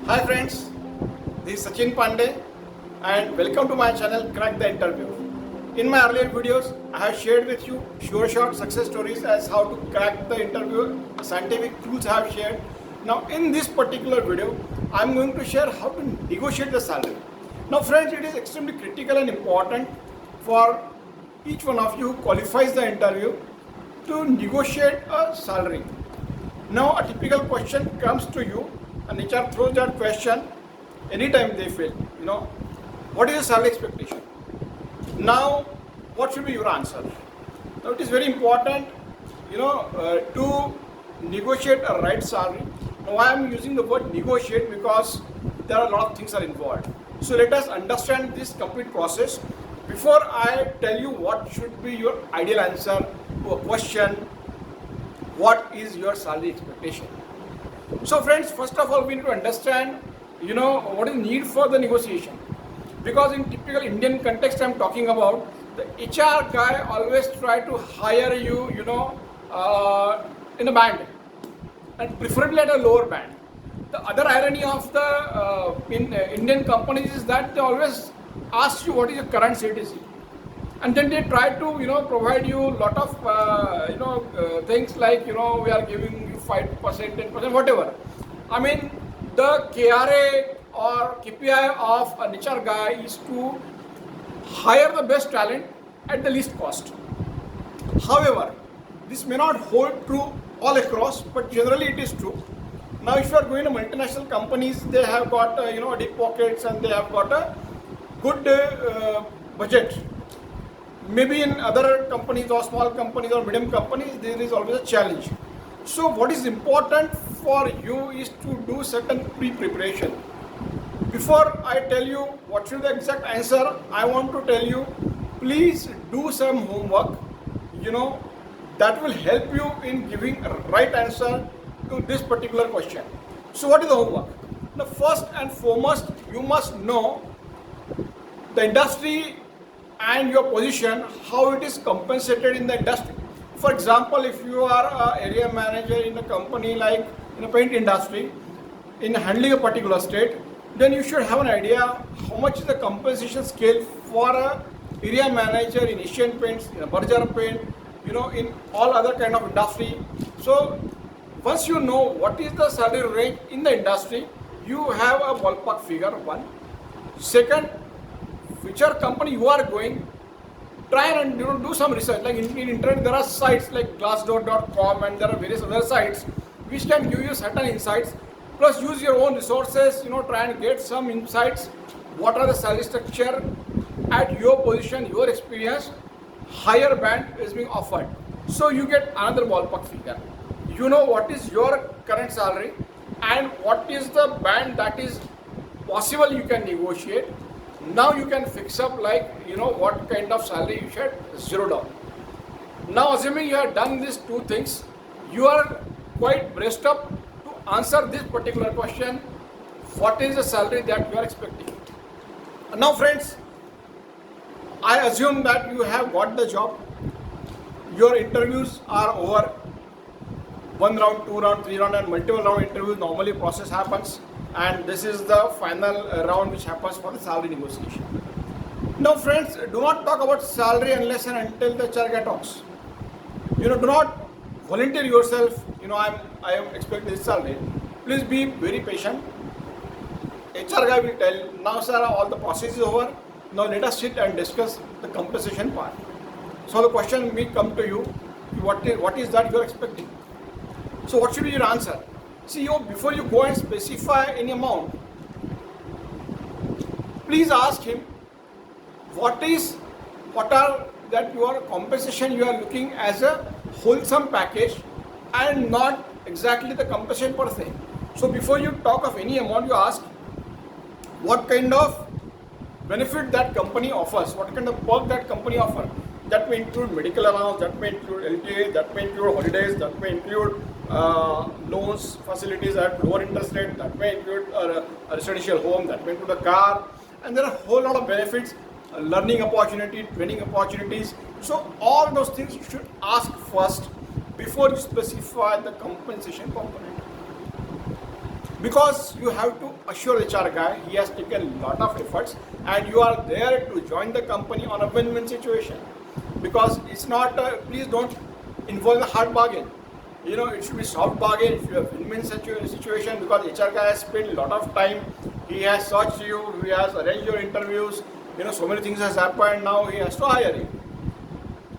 Hi friends, this is Sachin Pandey and welcome to my channel Crack the Interview. In my earlier videos, I have shared with you short success stories as how to crack the interview, scientific tools I have shared. Now in this particular video, I am going to share how to negotiate the salary. Now friends, it is extremely critical and important for each one of you who qualifies the interview to negotiate a salary. Now a typical question comes to you and HR throws that question anytime they feel, what is the salary expectation? Now, what should be your answer? Now it is very important, to negotiate a right salary. Now why I am using the word negotiate, because there are a lot of things are involved. So let us understand this complete process before I tell you what should be your ideal answer to a question, what is your salary expectation? So friends, first of all, we need to understand, what is need for the negotiation. Because in typical Indian context, I'm talking about, the HR guy always try to hire you, in a band, and preferably at a lower band. The other irony of the in Indian companies is that they always ask you what is your current CTC, and then they try to provide you a lot of things like we are giving you 5%, 10%, whatever. I mean, the KRA or KPI of an HR guy is to hire the best talent at the least cost. However, this may not hold true all across, but generally it is true. Now, if you are going to multinational companies, they have got deep pockets and they have got a good budget. Maybe in other companies or small companies or medium companies, there is always a challenge. So what is important for you is to do certain pre-preparation. Before I tell you what should be the exact answer, I want to tell you, please do some homework, that will help you in giving a right answer to this particular question. So what is the homework? Now first and foremost, you must know the industry and your position, how it is compensated in the industry. For example, if you are an area manager in a company like in a paint industry, in handling a particular state, then you should have an idea how much is the compensation scale for a area manager in Asian Paints, in a Berger Paint, in all other kind of industry. So once you know what is the salary range in the industry, you have a ballpark figure, one. Second, whichever company you are going, try and do some research. Like in internet, there are sites like glassdoor.com and there are various other sites which can give you certain insights. Plus, use your own resources. Try and get some insights. What are the salary structure at your position, your experience? Higher band is being offered, so you get another ballpark figure. You know what is your current salary and what is the band that is possible you can negotiate. Now you can fix up what kind of salary you should zero down. Now assuming you have done these two things, you are quite braced up to answer this particular question, what is the salary that you are expecting. Now friends, I assume that you have got the job, your interviews are over, 1 round, 2 round, 3 round and multiple round interviews normally process happens. And this is the final round which happens for the salary negotiation. Now friends, do not talk about salary unless and until the HR guy talks. Do not volunteer yourself, I am expecting this salary. Please be very patient. HR guy will tell, now sir, all the process is over. Now let us sit and discuss the compensation part. So the question may come to you, what is that you are expecting? So what should be your answer? See, before you go and specify any amount, please ask him what are that your compensation you are looking as a wholesome package and not exactly the compensation per se. So before you talk of any amount, you ask what kind of benefit that company offers, what kind of perk that company offers. That may include medical allowance, that may include LTA, that may include holidays, that may include loans, facilities at lower interest rate, that may include a residential home, that may include a car, and there are a whole lot of benefits, learning opportunity, training opportunities. So all those things you should ask first before you specify the compensation component. because you have to assure HR guy he has taken a lot of efforts and you are there to join the company on a win-win situation. Because it's not, please don't involve a hard bargain. You know, it should be soft bargain, it should be a win-win situation, because HR guy has spent a lot of time, he has searched you, he has arranged your interviews, you know, so many things has happened, now he has to hire you.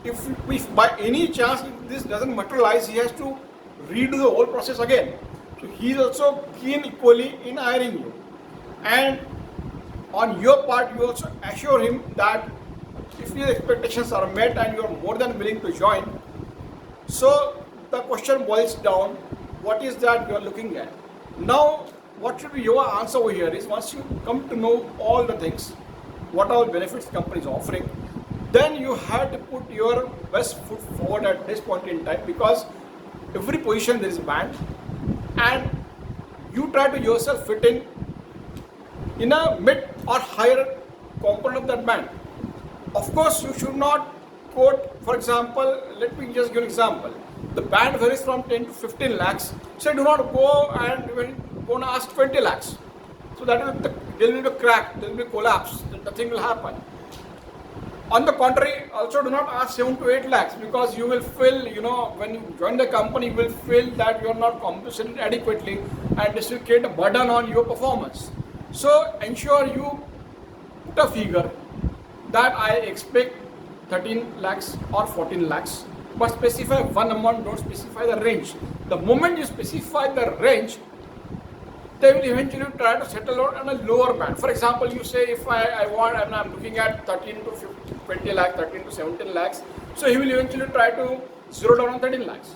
If by any chance if this doesn't materialize, he has to redo the whole process again. So he is also keen equally in hiring you. And on your part, you also assure him that if his expectations are met and you are more than willing to join, so the question boils down, what is that you are looking at? Now, what should be your answer over here is, once you come to know all the things, what all benefits the company is offering, then you have to put your best foot forward at this point in time, because every position there is a band and you try to yourself fit in a mid or higher component of that band. Of course, you should not quote, for example, let me just give an example. The band varies from 10 to 15 lakhs. So do not go and go and ask 20 lakhs. So that there will be a crack, there will be a collapse, nothing will happen. On the contrary, also do not ask 7 to 8 lakhs, because you will feel, you know, when you join the company, you will feel that you are not compensated adequately and this will create a burden on your performance. So ensure you put a figure that I expect 13 lakhs or 14 lakhs, but specify one amount, don't specify the range. The moment you specify the range, they will eventually try to settle on a lower band. For example, you say if I'm looking at 13 to 20 lakhs, 13 to 17 lakhs, so he will eventually try to zero down on 13 lakhs.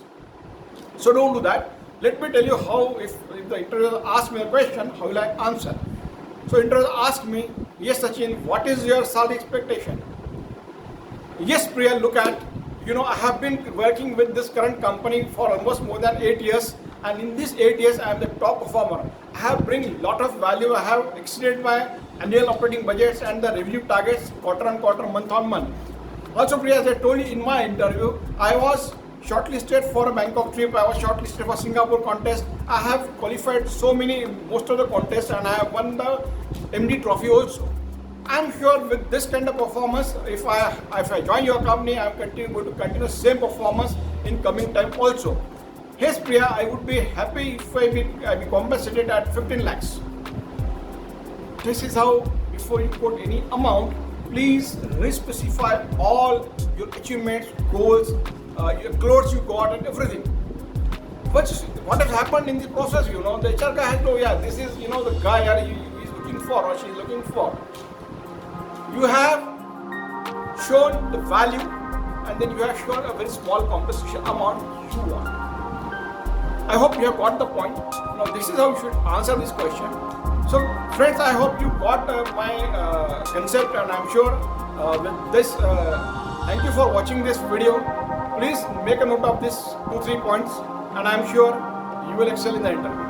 So don't do that. Let me tell you how, if the interviewer asks me a question, how will I answer? So interviewer asked me, yes Sachin, what is your salary expectation? Yes Priya, look at, you know, I have been working with this current company for almost more than 8 years, and in these 8 years I am the top performer. I have bring a lot of value, I have exceeded my annual operating budgets and the revenue targets quarter on quarter, month on month. Also Priya, as I told you in my interview, I was shortlisted for a Bangkok trip, I was shortlisted for Singapore contest. I have qualified most of the contests, and I have won the MD trophy also. I'm sure with this kind of performance, if I join your company, I'm going to continue same performance in coming time also. Yes Priya, I would be happy if I be compensated at 15 lakhs. This is how, before you quote any amount, please re-specify all your achievements, goals, your clothes you got and everything. What has happened in the process, you know, the HR guy has to, yeah, this is, you know, the guy he is looking for or she is looking for. You have shown the value and then you have shown a very small compensation amount you want. I hope you have got the point. Now this is how you should answer this question. So friends, I hope you got my concept, and I'm sure with this, thank you for watching this video. Please make a note of this 2-3 points, and I'm sure you will excel in the interview.